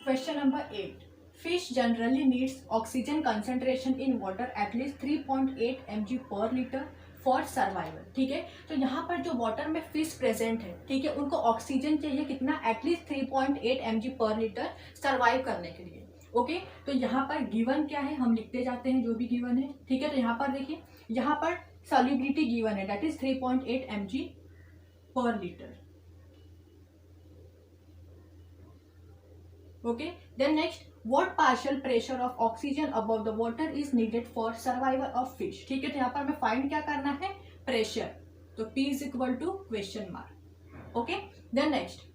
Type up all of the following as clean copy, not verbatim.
Question number 8. Fish generally needs oxygen concentration in water at least 3.8 mg per liter for survival. ठीक है, तो यहाँ पर जो वाटर में फिश प्रेजेंट है, ठीक है, उनको ऑक्सीजन चाहिए कितना, एटलीस्ट 3.8 mg पर लीटर सर्वाइव करने के लिए. ओके, तो यहाँ पर गिवन क्या है हम लिखते जाते हैं जो भी गिवन है. ठीक है, तो यहाँ पर देखिए, यहाँ पर सॉल्युबिलिटी गिवन है, दैट इज 3.8 mg पर litre. Okay, then next, what partial pressure of oxygen above the water is needed for survival of fish. ठीक है, तो यहाँ पर हमें फाइंड क्या करना है, प्रेशर. तो P is equal to question mark. Okay, then next,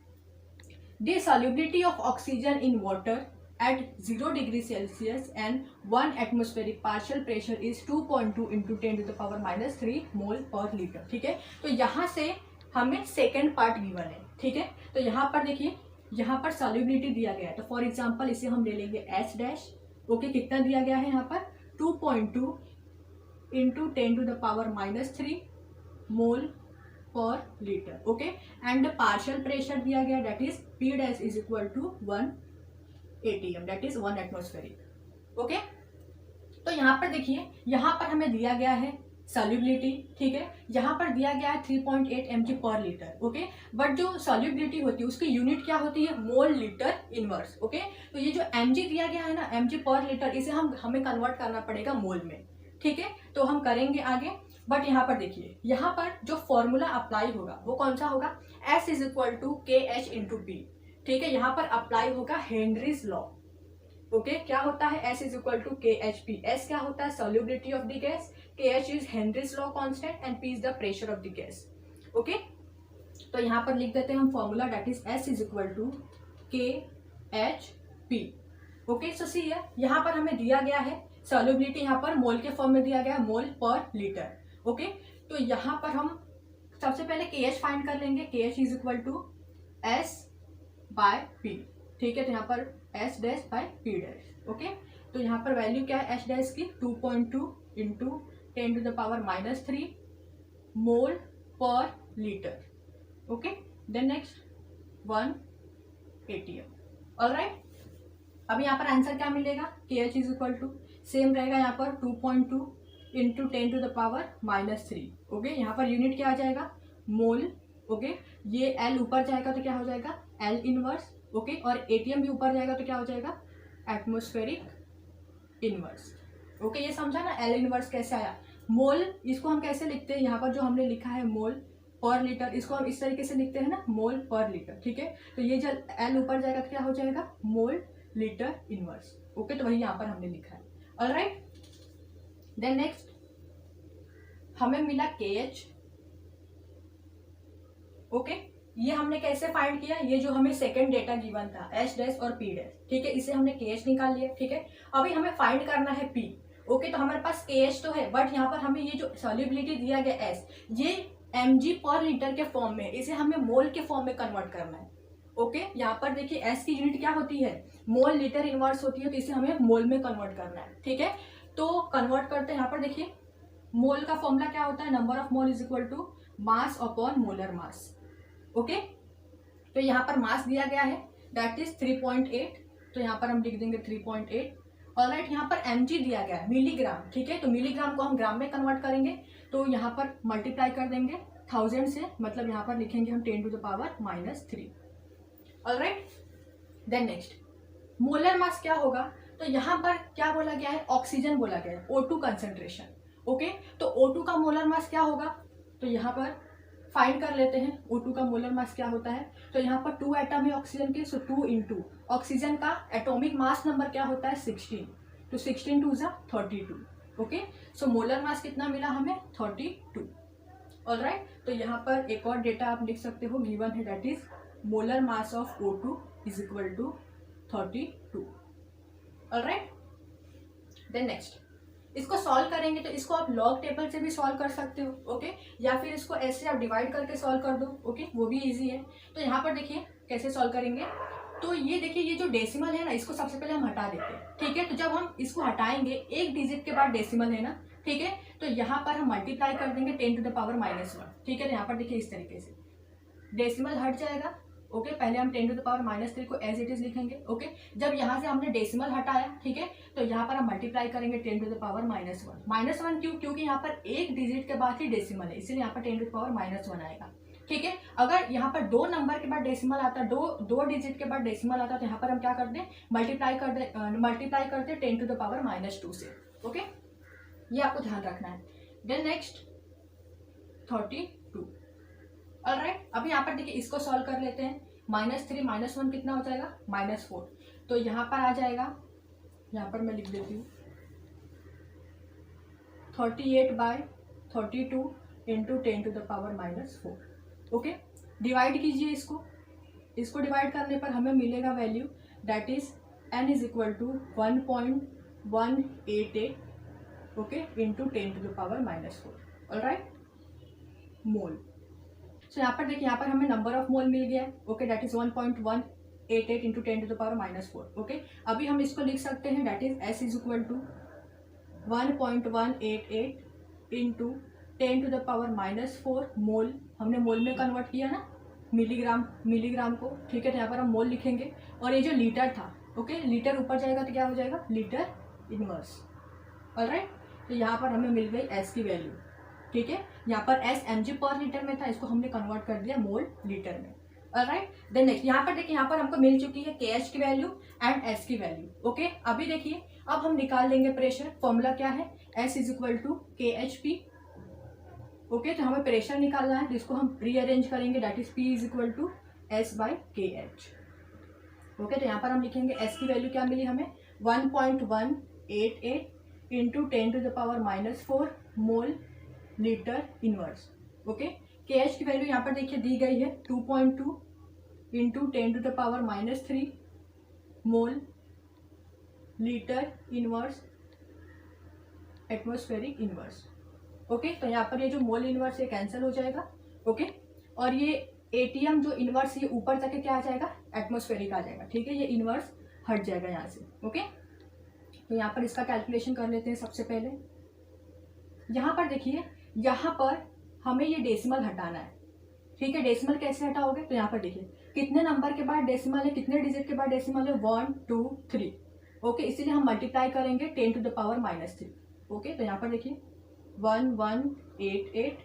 the solubility of oxygen in water at 0 degree Celsius and 1 atmospheric partial pressure is 2.2 into 10 to the power minus 3 mole per liter. ठीक है, तो यहाँ से हमें second part given है. ठीक है, तो यहाँ पर देखिए, यहाँ पर सॉल्युबिलिटी दिया गया है, तो फॉर एग्जांपल इसे हम ले लेंगे एच डैश. ओके, कितना दिया गया है यहाँ पर, 2.2 into 10 to the power minus 3 mole per litre. Okay, and partial pressure दिया गया, that is P dash is equal to 1 atm, that is 1 atmospheric. Okay, तो यहाँ पर देखिए, यहाँ पर हमें दिया गया है सॉल्युबिलिटी. ठीक है, यहाँ पर दिया गया है 3.8 mg पर लीटर. ओके, बट जो सॉल्युबिलिटी होती है उसकी यूनिट क्या होती है, मोल लीटर इनवर्स. ओके, तो ये जो mg दिया गया है ना, mg पर लीटर, इसे हमें कन्वर्ट करना पड़ेगा मोल में. ठीक है, तो हम करेंगे आगे. बट यहाँ पर देखिए, यहाँ पर जो फॉर्मूला अप्लाई होगा वो कौन सा होगा, S is equal to K H into P. ठीक है, यहाँ पर अप्लाई होगा हेनरीज लॉ. ओके, क्या होता है, S is equal to K H P. S क्या होता है, solubility of the gas, K H is Henry's law constant and P is the pressure of the gas. Okay, तो यहाँ पर लिख देते हैं हम formula, that is S is equal to K H P. Okay, so C है, यहाँ पर हमें दिया गया है सॉल्युबिलिटी, यहाँ पर मोल के फॉर्म में दिया गया है, मोल पर लीटर. ओके, तो यहाँ पर हम सबसे पहले के एच फाइंड कर लेंगे. K H is equal to S by P. ठीक है, तो यहाँ पर S dash by P dash. Okay, तो यहाँ पर वैल्यू क्या है एच डैश की, 2.2 into 10 to the power minus 3 mole per litre. Okay, then next 1 atm. Alright, अब यहाँ पर आंसर क्या मिलेगा, K H is equal to same रहेगा यहाँ पर 2.2 into 10 to the power minus 3. Okay, यहाँ पर यूनिट क्या आ जाएगा, मोल. ओके, ये एल ऊपर जाएगा तो क्या हो जाएगा, एल इनवर्स. ओके, और एटीएम भी ऊपर जाएगा तो क्या हो जाएगा, एटमॉस्फेरिक इनवर्स. ओके, ये समझा ना, एल इनवर्स कैसे आया. मोल, इसको हम कैसे लिखते हैं, यहाँ पर जो हमने लिखा है मोल पर लीटर, इसको हम इस तरीके से लिखते हैं ना, मोल पर लीटर. ठीक है, तो ये जब एल ऊपर जाएगा तो क्या हो जाएगा, मोल लीटर इनवर्स. ओके, तो वही यहाँ पर हमने लिखा है. ऑलराइट, देन नेक्स्ट हमें मिला के एच. ओके, ये हमने कैसे फाइंड किया, ये जो हमें सेकंड डेटा गिवन था, एच डैश और पी डैश. ठीक है, इसे हमने के एच निकाल लिया. ठीक है, अभी हमें फाइंड करना है पी. ओके, तो हमारे पास के एच तो है, बट यहाँ पर हमें ये जो सॉल्युबिलिटी दिया गया एस, ये mg पर लीटर के फॉर्म में, इसे हमें मोल के फॉर्म में कन्वर्ट करना है. ओके, यहाँ पर देखिए एस की यूनिट क्या होती है, मोल लीटर इनवर्स होती है, तो इसे हमें मोल में कन्वर्ट करना है. ठीक है, तो कन्वर्ट करते हैं. यहाँ पर देखिए, मोल का फॉर्मूला क्या होता है, number of mole is equal to mass upon molar mass. Okay, तो यहाँ पर मास दिया गया है, दैट इज 3.8, तो यहाँ पर हम लिख देंगे 3.8. ऑलराइट, यहाँ पर mg दिया गया है, मिलीग्राम. ठीक है, तो मिलीग्राम को हम ग्राम में कन्वर्ट करेंगे, तो यहाँ पर मल्टीप्लाई कर देंगे 1000 से, मतलब यहाँ पर लिखेंगे हम 10 to the power minus 3. Alright, then next molar mass क्या होगा, तो यहाँ पर क्या बोला गया है, ऑक्सीजन बोला गया है, O2 कंसेंट्रेशन. ओके, तो O2 का मोलर मास क्या होगा, तो यहाँ पर फाइंड कर लेते हैं O2 का मोलर मास क्या होता है. तो यहाँ पर 2 एटम है ऑक्सीजन के, सो 2 इंटू ऑक्सीजन का एटॉमिक मास नंबर क्या होता है, 16, तो 16 टू ज़ा 32. ओके, सो मोलर मास कितना मिला हमें, 32. ऑलराइट, तो यहाँ पर एक और डेटा आप लिख सकते हो, गिवन है, that is molar mass of O2 is equal to 32. Alright, then next इसको सॉल्व करेंगे, तो इसको आप लॉग टेबल से भी सॉल्व कर सकते हो. ओके, या फिर इसको ऐसे आप डिवाइड करके सॉल्व कर दो. ओके, वो भी इजी है. तो यहाँ पर देखिए कैसे सॉल्व करेंगे, तो ये देखिए, ये जो डेसिमल है ना, इसको सबसे पहले हम हटा देते हैं. ठीक है, तो जब हम इसको हटाएंगे, एक डिजिट के बाद डेसिमल है ना, ठीक है, तो यहाँ पर हम मल्टीप्लाई कर देंगे 10 टू द पावर माइनस 1. ठीक है, तो यहाँ पर देखिए इस तरीके से डेसिमल हट जाएगा, ओके पहले हम 10 टू द पावर -3 को एज इट इज लिखेंगे। ओके जब यहाँ से हमने डेसिमल हटाया, ठीक है, तो यहाँ पर हम मल्टीप्लाई करेंगे 10 टू द पावर -1। -1 क्यों? क्योंकि यहाँ पर एक डिजिट के बाद ही डेसिमल है, इसलिए यहाँ पर 10 टू द पावर -1 आएगा। ठीक है, अगर यहाँ पर 2 नंबर के बाद डेसिमल आता, दो डिजिट के बाद डेसिमल आता, तो यहाँ पर हम क्या करते हैं, मल्टीप्लाई करते 10 टू द पावर -2 से। ओके ये आपको ध्यान रखना है। Then next 32। ऑलराइट, अभी यहाँ पर देखिए इसको सॉल्व कर लेते हैं। -3 -1 कितना हो जाएगा, -4। तो यहाँ पर आ जाएगा, यहाँ पर मैं लिख देती हूँ 38/32 into 10 to the power -4। Okay divide कीजिए इसको डिवाइड करने पर हमें मिलेगा value that is n is equal to 1.188 okay into 10 to the power -4। Alright mole. So यहाँ पर देखिए, यहाँ पर हमें नंबर ऑफ मोल मिल गया है। Okay that is 1.188 into 10 to the power -4। Okay अभी हम इसको लिख सकते हैं that is s is equal to 1.188 into 10 to the power -4 mole. हमने मोल में कन्वर्ट किया ना मिलीग्राम को, ठीक है, तो यहाँ पर हम मोल लिखेंगे। और ये जो लीटर था, ओके लीटर ऊपर जाएगा तो क्या हो जाएगा, लीटर इनवर्स। ऑलराइट, तो यहाँ पर हमें मिल गई s की वैल्यू। ठीक है, यहाँ पर s mg पर लीटर में था, इसको हमने कन्वर्ट कर दिया मोल लीटर में। ऑलराइट देन नेक्स्ट यहाँ पर देखिए, यहाँ पर हमको मिल चुकी है kh की वैल्यू एंड s की वैल्यू। ओके अभी देखिए, अब हम निकाल लेंगे प्रेशर। फॉर्मूला क्या है, s is equal to KHP। Okay तो हमें प्रेशर निकालना है, जिसको हम रीअरेंज करेंगे that is P is equal to S/KH। Okay तो यहाँ पर हम लिखेंगे s की वैल्यू क्या मिली हमें, 1.188 into 10 to the power -4 mole litre inverse. Okay KH की वैल्यू यहाँ पर देखिए दी गई है 2.2 into 10 to the power -3 mole litre inverse atmospheric inverse. Okay तो यहाँ पर ये जो मोल इनवर्स ये कैंसिल हो जाएगा। ओके और ये ATM जो इनवर्स ये ऊपर जाके क्या आ जाएगा, एटमॉस्फेरिक आ जाएगा। ठीक है, ये इनवर्स हट जाएगा यहाँ से। ओके तो यहाँ पर इसका कैलकुलेशन कर लेते हैं। सबसे पहले यहाँ पर देखिए, यहाँ पर हमें ये डेसिमल हटाना है। ठीक है, डेसिमल कैसे हटाओगे, तो यहाँ पर देखिए कितने नंबर के बाद डेसिमल है, कितने डिजिट के बाद डेसिमल है, 1 2 3। ओके इसीलिए हम मल्टीप्लाई करेंगे 10 टू द पावर -3। ओके तो यहाँ पर देखिए 1188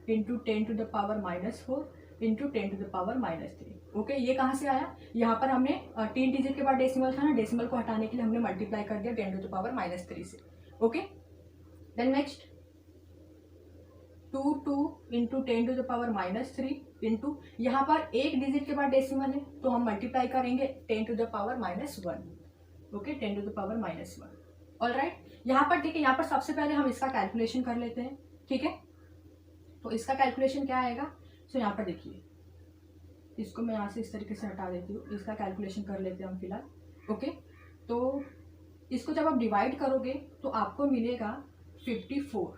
into 10 to the power -4 into 10 to the power -3। Okay ये कहाँ से आया, यहाँ पर हमने 3 डिजिट के बाद डेसिमल था ना, डेसिमल को हटाने के लिए हमने मल्टीप्लाई कर दिया 10 टू द पावर -3 से। Okay then next 2 into 10 to the power -3 into यहाँ पर एक डिजिट के बाद डेसिमल है, तो हम मल्टीप्लाई करेंगे 10 to the power -1। Okay 10 to the power -1। Alright यहाँ पर देखिए, यहाँ पर सबसे पहले हम इसका कैलकुलेशन कर लेते हैं। ठीक है, तो इसका कैलकुलेशन क्या आएगा, सो यहाँ पर देखिए, इसको मैं यहाँ से इस तरीके से हटा देती हूँ, इसका कैलकुलेशन कर लेते हैं हम फिलहाल। ओके तो इसको जब आप डिवाइड करोगे तो आपको मिलेगा 54।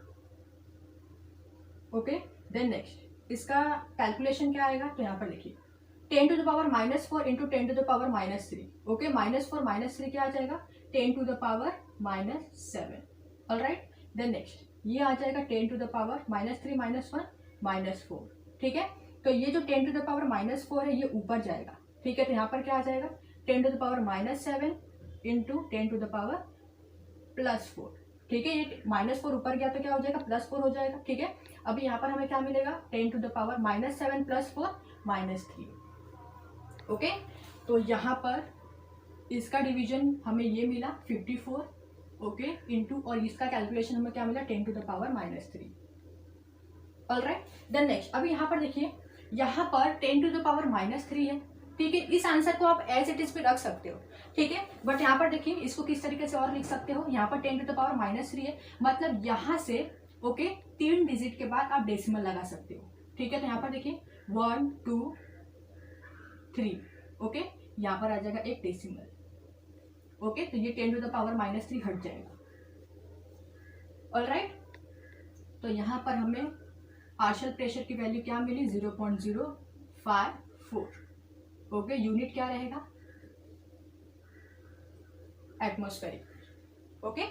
ओके देन नेक्स्ट इसका कैलकुलेशन क्या आएगा, तो यहाँ पर देखिए 10 to the power -4 into 10 to the power -3। Okay -4 -3 क्या आ जाएगा, 10 to the power -7। Alright then next ये आ जाएगा 10 टू द पावर -3 -1 -4। ठीक है, तो ये जो 10 टू द पावर -4 है ये ऊपर जाएगा। ठीक है, तो यहाँ पर क्या आ जाएगा, 10 to the power -7 into 10 to the power +4। ठीक है, ये -4 ऊपर गया तो क्या हो जाएगा, +4 हो जाएगा। ठीक है, अभी यहाँ पर हमें क्या मिलेगा, 10 टू द पावर -7 + 4 -3। ओके तो यहाँ पर इसका डिवीजन हमें ये मिला 54। ओके इंटू और इसका कैलकुलेशन हमें क्या मिला, 10 to the power -3। Alright then next अभी यहाँ पर देखिए, यहाँ पर 10 टू द पावर -3 है। ठीक है, इस आंसर को आप एज इट इज भी रख सकते हो। ठीक है, बट यहाँ पर देखिए इसको किस तरीके से और लिख सकते हो, यहाँ पर 10 टू द पावर -3 है, मतलब यहाँ से ओके 3 डिजिट के बाद आप डेसिमल लगा सकते हो। ठीक है, तो यहाँ पर देखिए 1 2 3। ओके यहाँ पर आ जाएगा एक डेसिमल। ओके तो ये 10 टू द पावर -3 हट जाएगा। ऑलराइट तो यहाँ पर हमें पार्शियल प्रेशर की वैल्यू क्या मिली, 0.054। ओके यूनिट क्या रहेगा, एटमॉस्फेरिक। ओके